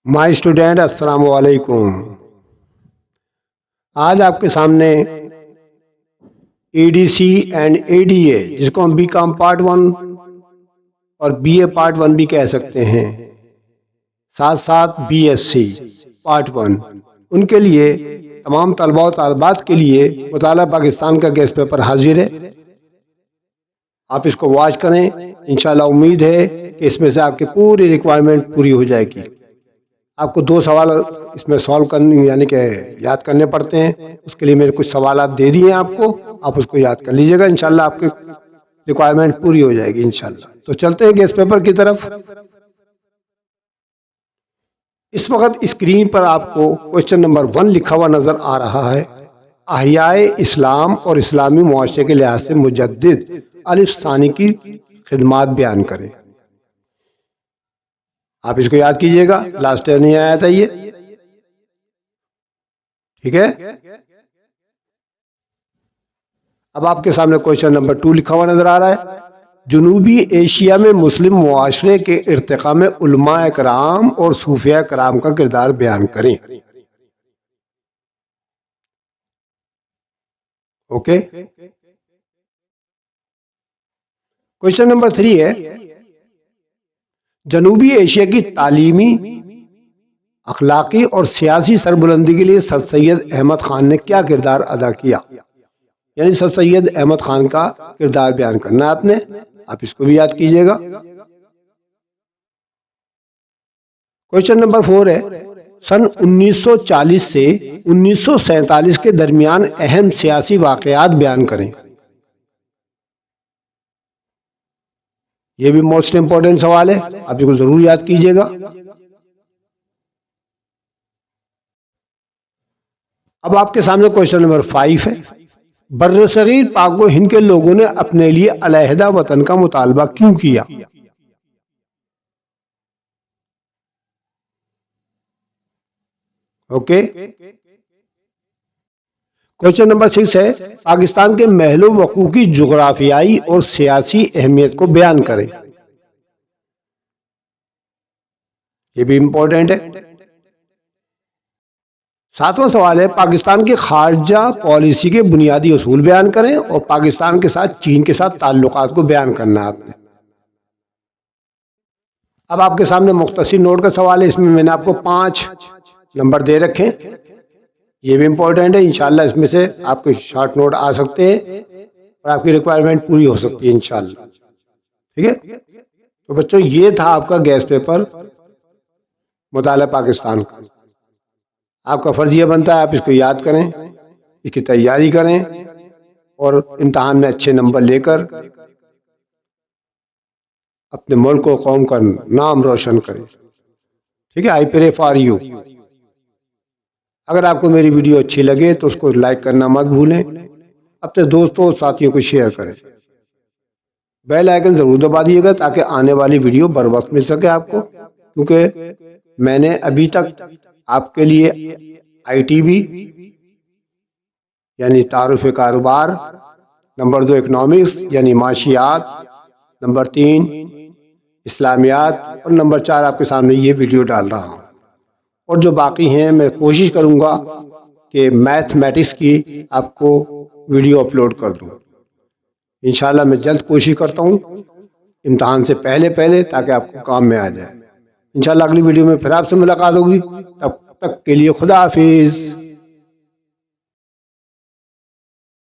My student अस्सलाम वालेकुम। आज आपके सामने एडीसी एंड एडीए जिसको हम बीकॉम पार्ट 1 और बीए पार्ट 1 भी कह सकते हैं, साथ साथ बीएससी पार्ट 1, उनके लिए तमाम तलबा और तालिबात के लिए मुताला पाकिस्तान का गेस्ट पेपर हाजिर है। आप इसको वॉच करें, इंशाल्लाह उम्मीद है कि इसमें से आपकी पूरी रिक्वायरमेंट पूरी हो जाएगी। आपको 2 सवाल इसमें सॉल्व करने यानी कि याद करने पड़ते हैं। उसके लिए मैंने कुछ सवाल दे दिए हैं आपको, आप उसको याद कर लीजिएगा। इंशाल्लाह आपकी रिक्वायरमेंट पूरी हो जाएगी इंशाल्लाह। तो चलते हैं गेस्ट पेपर की तरफ। इस वक्त स्क्रीन पर आपको क्वेश्चन नंबर 1 लिखा हुआ नजर आ रहा है। अहियाए इस्लाम और इस्लामी मुआशरे के लिहाज से मुजद्दिद अलिफ सानी की खिदमात बयान करें। आप इसको याद कीजिएगा, लास्ट टाइम नहीं आया था ये, ठीक है। अब आपके सामने क्वेश्चन नंबर 2 लिखा हुआ नजर आ रहा है। जनूबी एशिया में मुस्लिम मुआशरे के इर्तिका में उलमाए कराम और सूफिया कराम का किरदार बयान करें। ओके, क्वेश्चन नंबर 3 है, जनूबी एशिया की तालीमी, अखलाकी और सियासी सरबुलंदी के लिए सर सैयद अहमद खान ने क्या किरदार अदा किया। यानी सर सैयद अहमद खान का किरदार बयान करना है आपने, आप इसको भी याद कीजिएगा। क्वेश्चन नंबर 4 है, सन 1940 से 1947 के दरमियान अहम सियासी वाकयात बयान करें। यह भी मोस्ट इंपॉर्टेंट सवाल है, आप इसको जरूर याद कीजिएगा। अब आपके सामने क्वेश्चन नंबर 5 है, बर्रसगीर पाक व हिंद के लोगों ने अपने लिए अलहदा वतन का मुतालबा क्यों किया। ओके, क्वेश्चन नंबर 6 है, पाकिस्तान के महलो वकू की जुग्राफियाई और सियासी अहमियत को बयान करें। ये भी इंपॉर्टेंट है। 7वां सवाल है, पाकिस्तान की खारजा पॉलिसी के बुनियादी उसूल बयान करें और पाकिस्तान के साथ चीन के साथ ताल्लुकात को बयान करना है आपने। अब आपके सामने मुख्तसर नोट का सवाल है, इसमें मैंने आपको 5 नंबर दे रखे हैं, ये भी इंपॉर्टेंट है। इंशाल्लाह इसमें से आपके शॉर्ट नोट आ सकते हैं और आपकी रिक्वायरमेंट पूरी हो सकती है इंशाल्लाह, ठीक है। तो बच्चों, ये था आपका गेस्ट पेपर मुताला पाकिस्तान का। आपका फर्ज ये बनता है आप इसको याद करें, इसकी तैयारी करें और इम्तहान में अच्छे नंबर लेकर अपने मुल्क को, कौम का नाम रोशन करें, ठीक है। I pray for you. अगर आपको मेरी वीडियो अच्छी लगे तो उसको लाइक करना मत भूलें, अपने दोस्तों और साथियों को शेयर करें, बेल आइकन जरूर दबा दिएगा ताकि आने वाली वीडियो बर वक्त मिल सके आपको। क्योंकि मैंने अभी तक आपके लिए ITB यानी तारुफ कारोबार, नंबर 2 इकनॉमिक्स यानी माशियात, नंबर 3 इस्लामियात और नंबर 4 आपके सामने ये वीडियो डाल रहा हूँ। और जो बाकी हैं मैं कोशिश करूँगा कि मैथमेटिक्स की आपको वीडियो अपलोड कर दूँ। इंशाल्लाह मैं जल्द कोशिश करता हूँ इम्तहान से पहले ताकि आपको काम में आ जाए। इंशाल्लाह अगली वीडियो में फिर आपसे मुलाकात होगी, तब तक के लिए खुदा हाफिज।